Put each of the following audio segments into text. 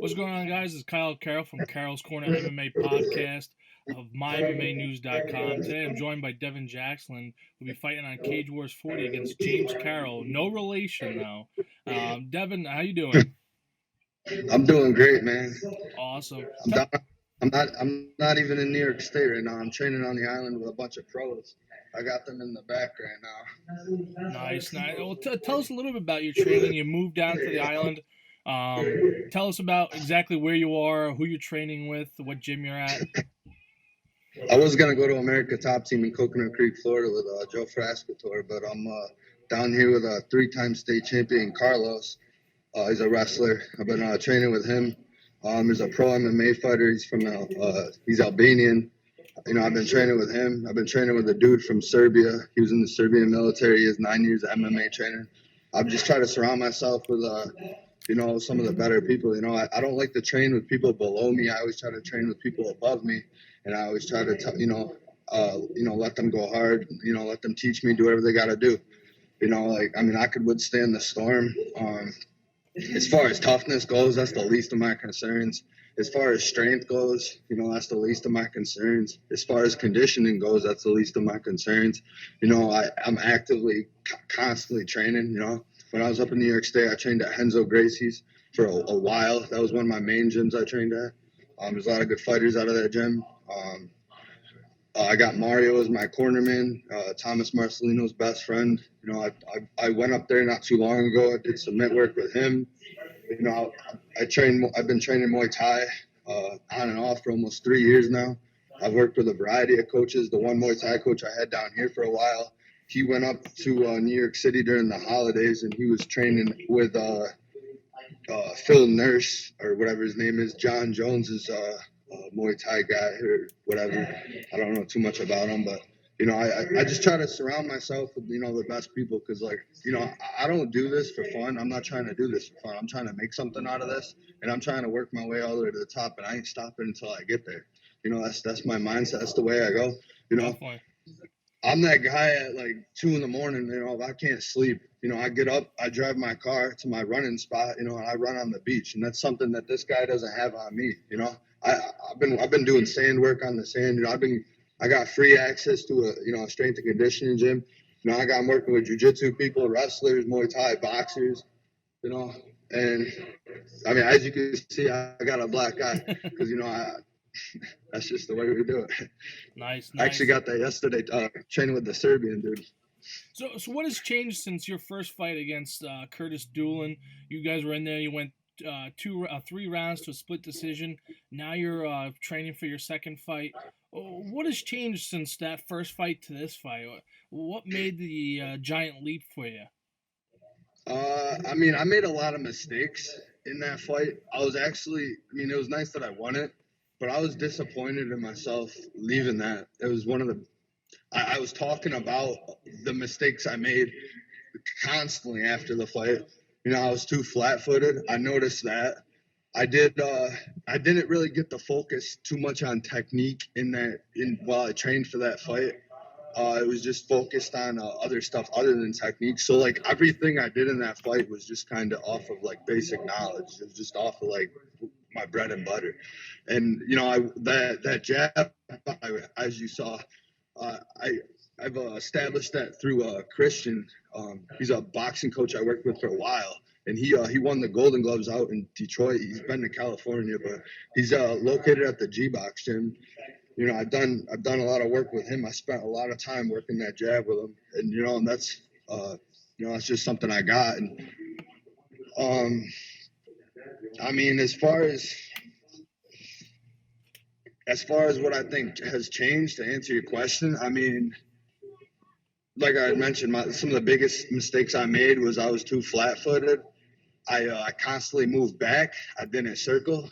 What's going on, guys? It's Carroll from Carroll's Corner MMA podcast of MyMMAnews.com. Today I'm joined by Devin Jacksland. We'll be fighting on Cage Wars 40 against James Carroll. No relation, though. Devin, how you doing? I'm doing great, man. Awesome. I'm not even in New York State right now. I'm training on the island with a bunch of pros. I got them in the back right now. Nice. Well, tell us a little bit about your training. You moved down to the island. Tell us about exactly where you are, who you're training with, what gym you're at. I was going to go to America Top Team in Coconut Creek, Florida with Joe Frascatore, but I'm down here with a 3-time state champion, Carlos. He's a wrestler. I've been training with him. He's a pro MMA fighter. He's Albanian. I've been training with him. I've been training with a dude from Serbia. He was in the Serbian military. He has 9 years of MMA training. I've just tried to surround myself with, some of the better people. I don't like to train with people below me. I always try to train with people above me. And I always try to, let them go hard, let them teach me, do whatever they got to do. I could withstand the storm. As far as toughness goes, that's the least of my concerns. As far as strength goes, that's the least of my concerns. As far as conditioning goes, that's the least of my concerns. I'm actively, constantly training. When I was up in New York State, I trained at Renzo Gracie's for a while. That was one of my main gyms I trained at. There's a lot of good fighters out of that gym. I got Mario as my cornerman, Thomas Marcelino's best friend. I went up there not too long ago. I did some network with him. I've been training Muay Thai on and off for almost 3 years now. I've worked with a variety of coaches. The one Muay Thai coach I had down here for a while, he went up to New York City during the holidays, and he was training with Phil Nurse, or whatever his name is, John Jones's Muay Thai guy or whatever. I don't know too much about him, but I just try to surround myself with the best people, because I don't do this for fun. I'm not trying to do this for fun. I'm trying to make something out of this, and I'm trying to work my way all the way to the top, and I ain't stopping until I get there. That's my mindset. That's the way I go. Definitely. I'm that guy at like 2 a.m. If I can't sleep, I get up, I drive my car to my running spot, and I run on the beach, and that's something that this guy doesn't have on me. I've been doing sand work on the sand. I got free access to a strength and conditioning gym. I'm working with jiu-jitsu people, wrestlers, Muay Thai, boxers, and as you can see, I got a black eye because, that's just the way we do it. Nice. I actually got that yesterday, training with the Serbian dude. So what has changed since your first fight against Curtis Doolin? You guys were in there. You went 3 rounds to a split decision. Now you're training for your second fight. What has changed since that first fight to this fight? What made the giant leap for you? I made a lot of mistakes in that fight. I was actually, it was nice that I won it, but I was disappointed in myself leaving that. It was one of the, I was talking about the mistakes I made constantly after the fight. I was too flat-footed. I noticed that. I didn't really get the focus too much on technique while I trained for that fight. It was just focused on other stuff other than technique. So everything I did in that fight was just kind of off of basic knowledge. It was just off of my bread and butter. And that jab, as you saw, I've established that through Christian. He's a boxing coach I worked with for a while, and he won the Golden Gloves out in Detroit. He's been to California, but he's located at the G-Box gym. I've done a lot of work with him. I spent a lot of time working that jab with him, and and that's that's just something I got. And as far as what I think has changed, to answer your question, like I had mentioned, some of the biggest mistakes I made was I was too flat-footed. I constantly moved back. I didn't circle.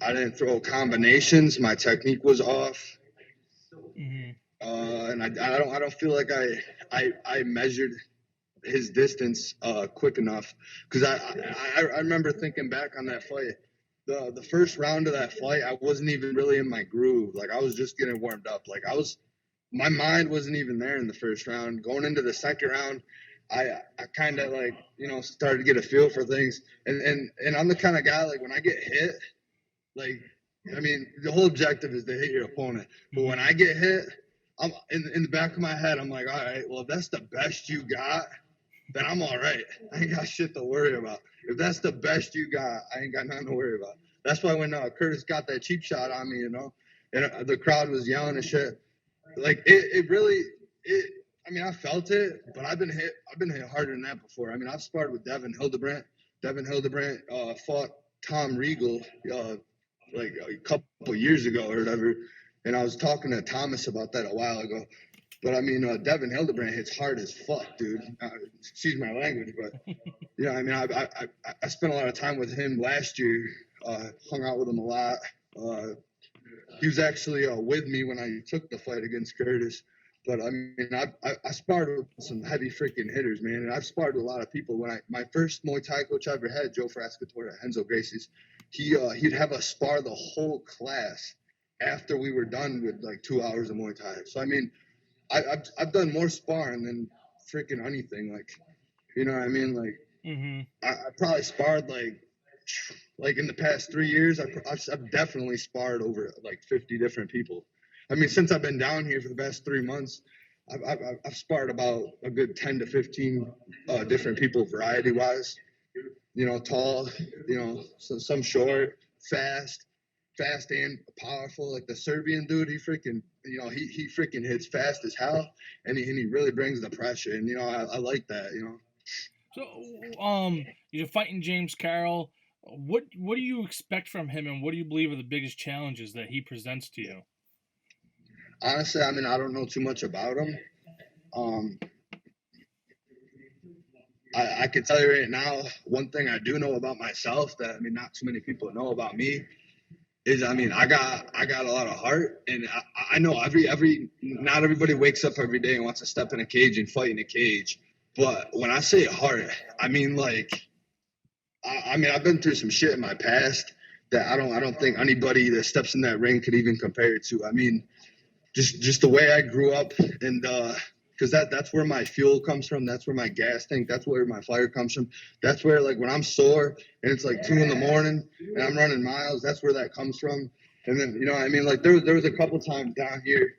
I didn't throw combinations. My technique was off. Mm-hmm. And I don't feel like I measured his distance quick enough, because I remember thinking back on that fight. The first round of that fight, I wasn't even really in my groove. I was just getting warmed up. My mind wasn't even there in the first round. Going into the second round, I kind of like, started to get a feel for things. And I'm the kind of guy, like when I get hit, like, I mean, the whole objective is to hit your opponent. But when I get hit, I'm in the back of my head, I'm like, all right, well, if that's the best you got, then I'm all right. I ain't got shit to worry about. If that's the best you got, I ain't got nothing to worry about. That's why when Curtis got that cheap shot on me, and the crowd was yelling and shit, like it really, I mean, I felt it, but I've been hit harder than that before. I mean, I've sparred with Devin Hildebrandt. Devin Hildebrandt fought Tom Regal like a couple years ago or whatever, and I was talking to Thomas about that a while ago. But I mean, Devin Hildebrandt hits hard as fuck, dude. Excuse my language, but yeah, I mean, I spent a lot of time with him last year. Hung out with him a lot. He was actually with me when I took the fight against Curtis. But I mean, I sparred with some heavy freaking hitters, man, and I've sparred with a lot of people. When my first Muay Thai coach I ever had, Joe Frascatore at Henzo Gracie's, he'd have us spar the whole class after we were done with like 2 hours of Muay Thai. So I mean, I've done more sparring than freaking anything. Like, you know what I mean? Like, I probably sparred like in the past 3 years, I've definitely sparred over like 50 different people. I mean, since I've been down here for the past 3 months, I've sparred about a good 10 to 15 different people, variety wise. Tall, some short, fast and powerful. Like the Serbian dude, he freaking, he freaking hits fast as hell, and he really brings the pressure. And I like that. So, you're fighting James Carroll. What do you expect from him, and what do you believe are the biggest challenges that he presents to you? Honestly, I mean, I don't know too much about him. I can tell you right now, one thing I do know about myself that, I mean, not too many people know about me is, I mean, I got a lot of heart, and I know not everybody wakes up every day and wants to step in a cage and fight in a cage. But when I say heart, I mean, like, I mean, I've been through some shit in my past that I don't think anybody that steps in that ring could even compare it to. I mean, just the way I grew up, and because that's where my fuel comes from. That's where my gas tank. That's where my fire comes from. That's where, like, when I'm sore and it's like 2 a.m. and I'm running miles, that's where that comes from. And then, I mean, like there was a couple times down here,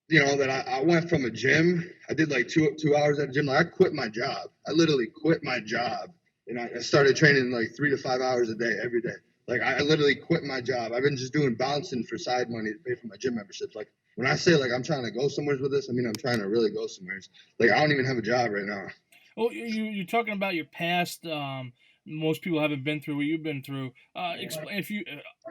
that I went from a gym. I did like 2 hours at a gym. Like, I quit my job. I literally quit my job, and I started training like 3 to 5 hours a day every day. Like, I literally quit my job. I've been just doing bouncing for side money to pay for my gym memberships. Like, when I say, like, I'm trying to go somewhere with this, I mean, I'm trying to really go somewhere. Like, I don't even have a job right now. Well, you're talking about your past. Most people haven't been through what you've been through. Explain, if you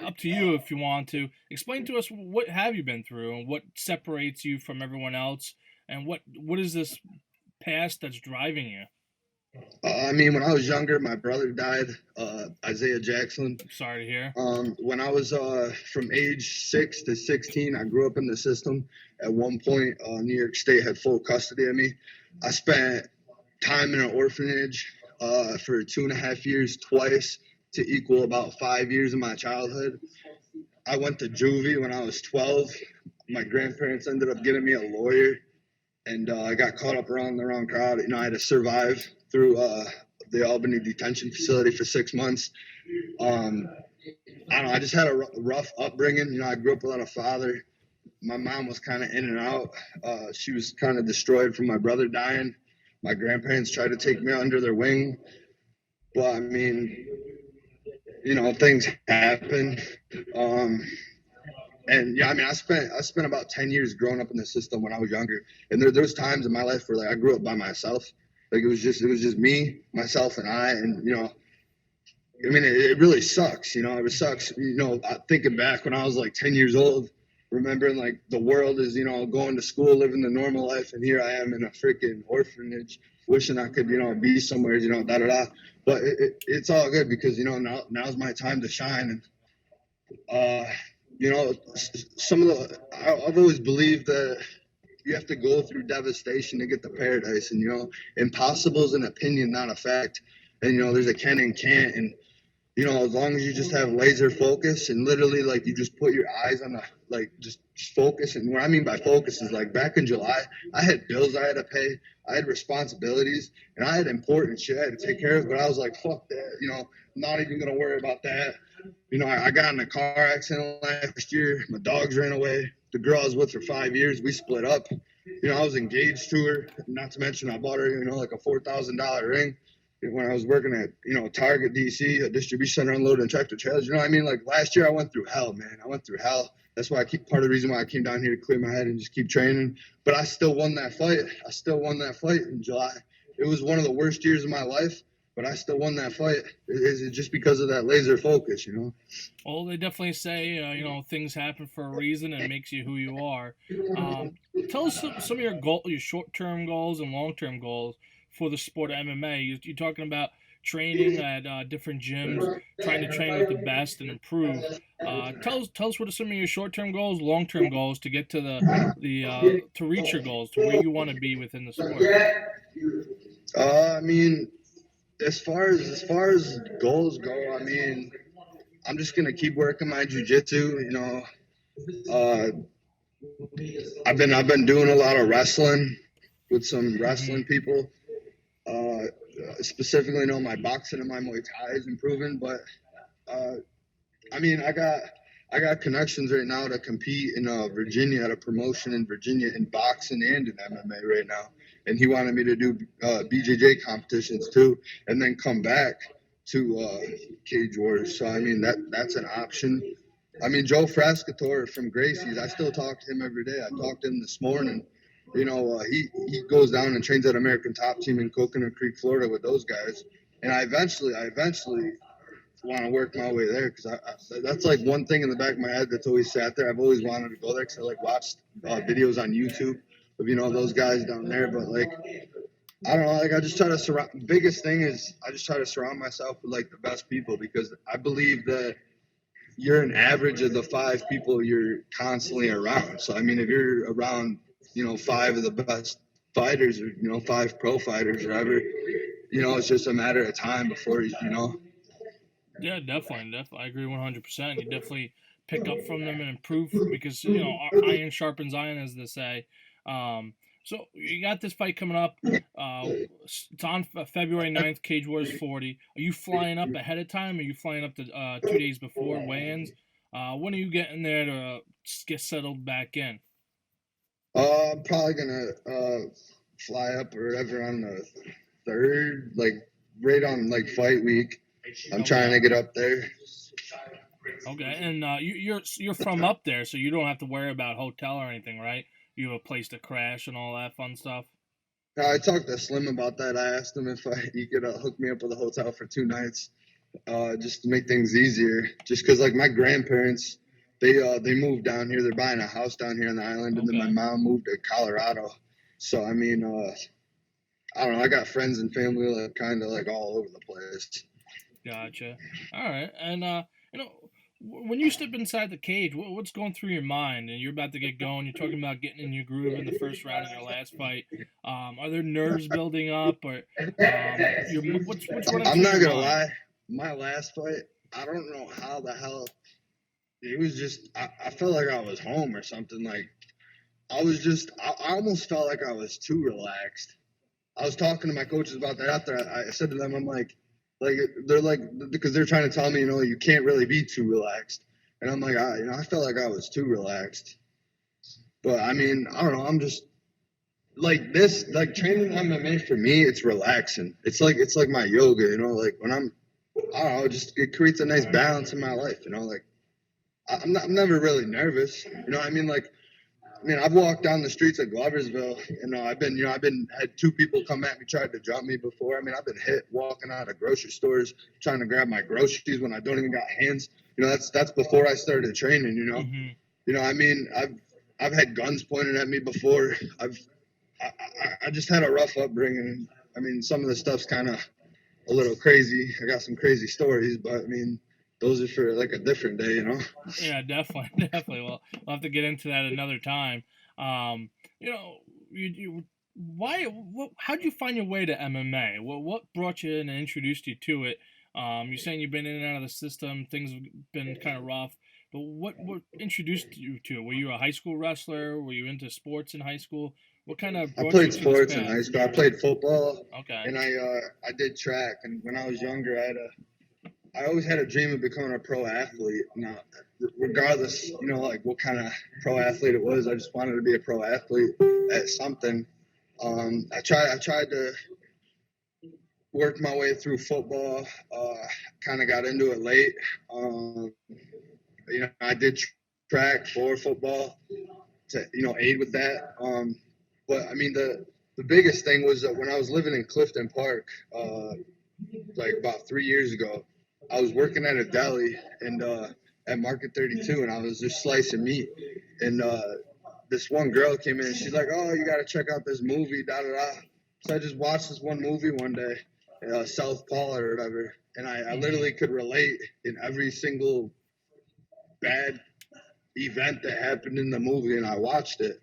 up to you if you want to explain to us what have you been through and what separates you from everyone else, and what is this past that's driving you? I mean, when I was younger, my brother died, Isaiah Jacksland. Sorry to hear. When I was from age 6 to 16, I grew up in the system. At one point, New York State had full custody of me. I spent time in an orphanage for 2.5 years twice to equal about 5 years of my childhood. I went to juvie when I was 12. My grandparents ended up getting me a lawyer, and I got caught up around the wrong crowd. I had to survive through the Albany detention facility for 6 months. I don't know. I just had a rough upbringing. I grew up without a father. My mom was kind of in and out. She was kind of destroyed from my brother dying. My grandparents tried to take me under their wing. But, I mean, things happen. And yeah, I mean, I spent about 10 years growing up in the system when I was younger. And there was times in my life where, like, I grew up by myself. Like, it was just me, myself, and I. And, I mean, it really sucks. It sucks. Thinking back when I was like 10 years old, remembering like the world is, going to school, living the normal life. And here I am in a freaking orphanage, wishing I could, be somewhere, da da da. But it's all good because, now's my time to shine. And, I've always believed that you have to go through devastation to get to paradise. And, impossible is an opinion, not a fact. And, there's a can and can't. And, you know, as long as you just have laser focus and literally like you just put your eyes on the like just focus. And what I mean by focus is like back in July, I had bills I had to pay, I had responsibilities, and I had important shit I had to take care of. But I was like, fuck that, you know, I'm not even gonna worry about that. You know, I got in a car accident last year. My dogs ran away. The girl I was with for 5 years, we split up. You know, I was engaged to her. Not to mention, I bought her, you know, like a $4,000 ring when I was working at, you know, Target DC, a distribution center, unloading tractor trailers. You know what I mean? Like last year, I went through hell, man. I went through hell. That's why I keep part of the reason why I came down here to clear my head and just keep training. But I still won that fight. I still won that fight in July. It was one of the worst years of my life, but I still won that fight. It's just because of that laser focus, you know? Well, they definitely say, you know, things happen for a reason and it makes you who you are. Tell us some of your short-term goals and long-term goals for the sport of MMA. You're talking about training at different gyms, trying to train with the best and improve. Tell us what are some of your short-term goals, long-term goals to get to to reach your goals, to where you want to be within the sport. I mean, as far as goals go, I mean, I'm just gonna keep working my jujitsu. You know, uh, I've been doing a lot of wrestling with some Hmm. wrestling people. Uh, Specifically, you know, my boxing and my Muay Thai is improving, but uh, I mean, I got connections right now to compete in Virginia at a promotion in Virginia in boxing and in MMA right now. And he wanted me to do BJJ competitions too, and then come back to Cage Wars. So I mean that's an option. I mean Joe Frascatore from Gracie's. I still talk to him every day. I talked to him this morning. You know, he goes down and trains at American Top Team in Coconut Creek, Florida, with those guys. And I eventually want to work my way there because that's like one thing in the back of my head that's always sat there. I've always wanted to go there because I like watched videos on YouTube of, you know, those guys down there. But like I don't know, like I just try to surround. Biggest thing is I just try to surround myself with like the best people because I believe that you're an average of the five people you're constantly around. So I mean, if you're around, you know, five of the best fighters or, you know, five pro fighters or whatever, you know, it's just a matter of time before you know. Yeah, definitely. I agree 100%. You definitely pick up from them and improve because you know iron sharpens iron, as they say. Um, so you got this fight coming up. Uh, it's on February 9th, Cage Wars 40. Are you flying up ahead of time? Or are you flying up to 2 days before weigh-ins? When are you getting there to get settled back in? I'm probably gonna fly up or whatever on the third, like right on like fight week. I'm trying Okay. to get up there. Okay, and you're from up there, so you don't have to worry about hotel or anything, right? You have a place to crash and all that fun stuff. I talked to Slim about that. I asked him if he could hook me up with a hotel for 2 nights, just to make things easier. Just because like my grandparents, they moved down here. They're buying a house down here on the island, and then my Okay. mom moved to Colorado. So I mean, I don't know. I got friends and family like kind of like all over the place. Gotcha. All right. And you know, when you step inside the cage, what's going through your mind? And you're about to get going. You're talking about getting in your groove in the first round of your last fight. Are there nerves building up, or what's running I'm through not your gonna mind? lie. My last fight, I don't know how the hell it was. Just I felt like I was home or something. Like I almost felt like I was too relaxed. I was talking to my coaches about that after I said to them, I'm like they're like because they're trying to tell me, you know, you can't really be too relaxed, and I'm like, you know, I felt like I was too relaxed. But I mean, I don't know. I'm just like this, like training MMA for me, it's relaxing. It's like my yoga, you know. Like when I don't know, it creates a nice balance in my life, you know. Like I'm never really nervous, you know. What I mean, like I mean, I've walked down the streets of Gloversville. I've been had two people come at me, tried to jump me before. I mean, I've been hit walking out of grocery stores, trying to grab my groceries when I don't even got hands. You know, that's before I started training. Hmm. I mean, I've had guns pointed at me before. I just had a rough upbringing. I mean, some of the stuff's kind of a little crazy. I got some crazy stories, but I mean, those are for like a different day, you know. Yeah, definitely, definitely. Well, we'll have to get into that another time. Um, you know, you why? How'd you find your way to MMA? What brought you in and introduced you to it? You're saying you've been in and out of the system. Things have been kind of rough. But what introduced you to it? Were you a high school wrestler? Were you into sports in high school? What kind of I brought you played to this sports in path? high school. I played football, Okay. and I did track. And when I was younger, I always had a dream of becoming a pro athlete. Now, regardless, like what kind of pro athlete it was, I just wanted to be a pro athlete at something. I tried to work my way through football. Kind of got into it late. I did track for football to aid with that. But I mean the biggest thing was that when I was living in Clifton Park, like about 3 years ago, I was working at a deli and at Market 32, and I was just slicing meat, and this one girl came in and she's like, "Oh, you got to check out this movie, da da da." So I just watched this one movie one day, Southpaw or whatever, and I literally could relate in every single bad event that happened in the movie, and I watched it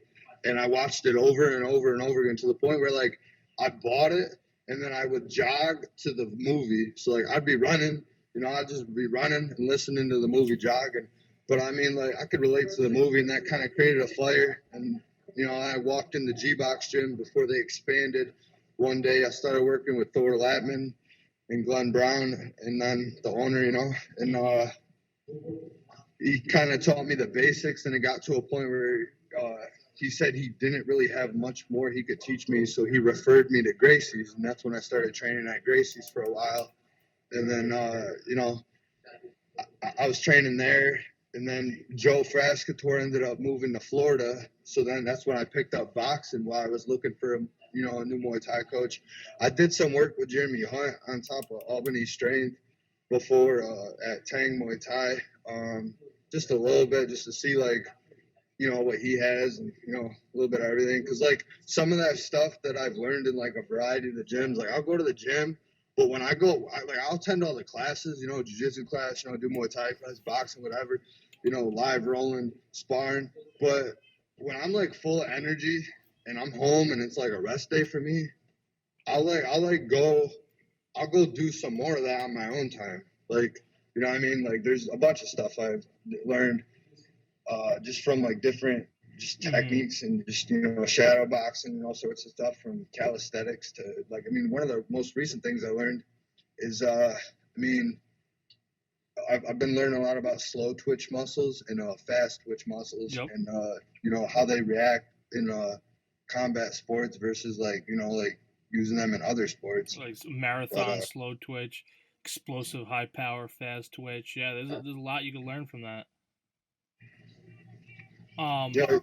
over and over and over again to the point where like I bought it and then I would jog to the movie. So like I'd be running, I'd just be running and listening to the movie jogging. But I mean, like I could relate to the movie, and that kind of created a fire. And I walked in the G-Box gym before they expanded. One day I started working with Thor Latman and Glenn Brown, and then the owner, and he kind of taught me the basics, and it got to a point where he said he didn't really have much more he could teach me, so he referred me to Gracie's, and that's when I started training at Gracie's for a while. And then, I was training there, and then Joe Frascator ended up moving to Florida, so then that's when I picked up boxing while I was looking for a new Muay Thai coach. I did some work with Jeremy Hunt on top of Albany Strength before at Tang Muay Thai. Just a little bit, just to see like, what he has, and a little bit of everything. Because like some of that stuff that I've learned in like a variety of the gyms, like I'll go to the gym, but when I go, I'll attend all the classes, jiu-jitsu class, do Muay Thai class, boxing, whatever, live rolling, sparring. But when I'm like full of energy and I'm home and it's like a rest day for me, I'll go do some more of that on my own time. Like, you know what I mean? Like there's a bunch of stuff I've learned just from like different techniques and just, shadow boxing and all sorts of stuff, from calisthenics to like, I mean, one of the most recent things I learned is, I've been learning a lot about slow twitch muscles and fast twitch muscles. Yep. And, how they react in combat sports versus like, like using them in other sports. Like marathon, slow twitch, explosive, high power, fast twitch. Yeah, there's a lot you can learn from that. Yeah,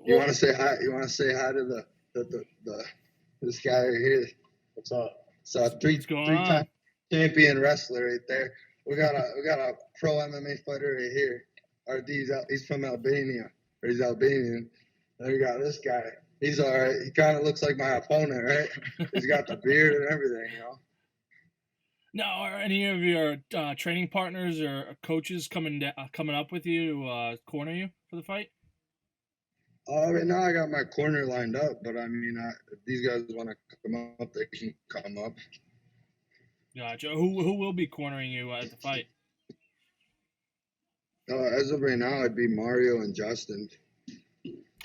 you want to say hi? You want to say hi to the this guy right here? What's up? So three-time champion wrestler right there. We got a pro MMA fighter right here. He's from Albania, or he's Albanian. Then we got this guy. He's all right. He kind of looks like my opponent, right? He's got the beard and everything, Now, are any of your training partners or coaches coming up with you to corner you for the fight? Right now I got my corner lined up, but I mean, if these guys want to come up, they can come up. Gotcha. Who will be cornering you at the fight? As of right now, it'd be Mario and Justin.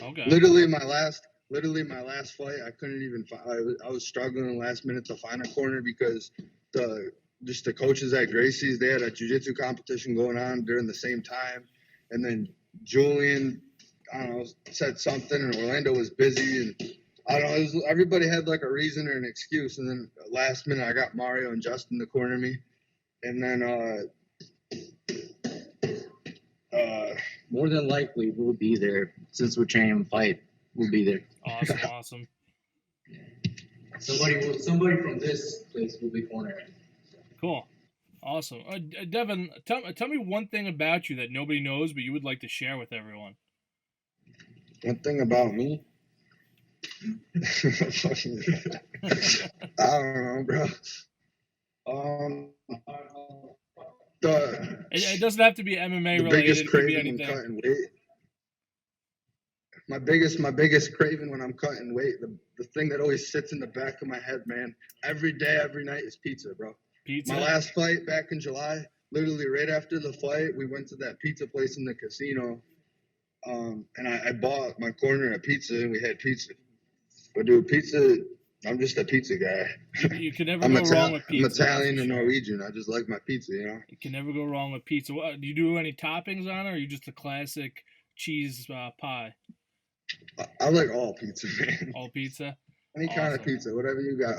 Okay. Literally my last fight, I couldn't even. I was struggling last minute to find a corner because the coaches at Gracie's, they had a jiu-jitsu competition going on during the same time, and then Julian, I don't know, said something, and Orlando was busy, and I don't know, everybody had like a reason or an excuse, and then last minute I got Mario and Justin to corner me, and then more than likely we'll be there since we're training to fight. We'll be there. Awesome. Somebody from this place will be cornering. Cool. Awesome. Devin, tell me one thing about you that nobody knows, but you would like to share with everyone. One thing about me? I don't know, bro. It doesn't have to be MMA related. Biggest craving it could be anything. Cutting weight. My biggest craving when I'm cutting weight, the thing that always sits in the back of my head, man, every day, every night is pizza, bro. Pizza. My last fight back in July, literally right after the fight, we went to that pizza place in the casino. And I bought my corner of pizza, and we had pizza. But dude, pizza, I'm just a pizza guy. You can never go wrong with pizza. I'm Italian and sure. Norwegian. I just like my pizza, you know. You can never go wrong with pizza. What, do you do any toppings on it, or are you just a classic cheese pie? I like all pizza, man. All pizza? Any kind of pizza, whatever you got.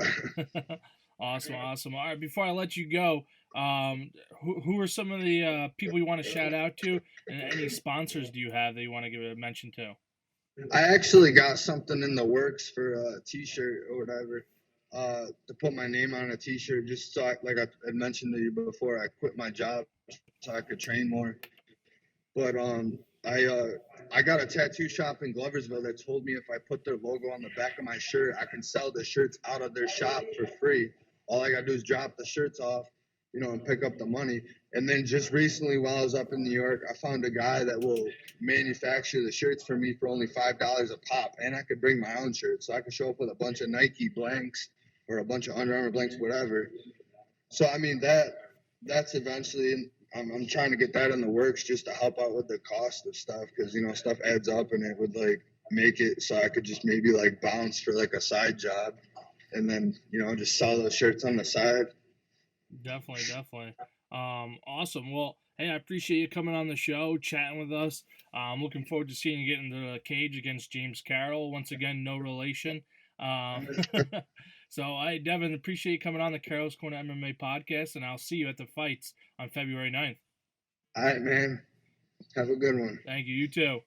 Awesome. All right, before I let you go, who are some of the people you want to shout out to, and any sponsors do you have that you want to give a mention to? I actually got something in the works for a T-shirt or whatever, to put my name on a T-shirt, just so like I had mentioned to you before, I quit my job so I could train more. But I got a tattoo shop in Gloversville that told me if I put their logo on the back of my shirt, I can sell the shirts out of their shop for free. All I gotta do is drop the shirts off, you know, and pick up the money. And then just recently, while I was up in New York, I found a guy that will manufacture the shirts for me for only $5 a pop, and I could bring my own shirts, so I could show up with a bunch of Nike blanks or a bunch of Under Armour blanks, whatever. So I mean that's eventually. I'm trying to get that in the works just to help out with the cost of stuff, because you know stuff adds up, and it would like make it so I could just maybe like bounce for like a side job, and then you know just sell those shirts on the side. Definitely. Awesome. Well, hey, I appreciate you coming on the show, chatting with us. I'm looking forward to seeing you get into the cage against James Carroll. Once again, no relation. So, Devin, appreciate you coming on the Carroll's Corner MMA podcast, and I'll see you at the fights on February 9th. All right, man. Have a good one. Thank you. You too.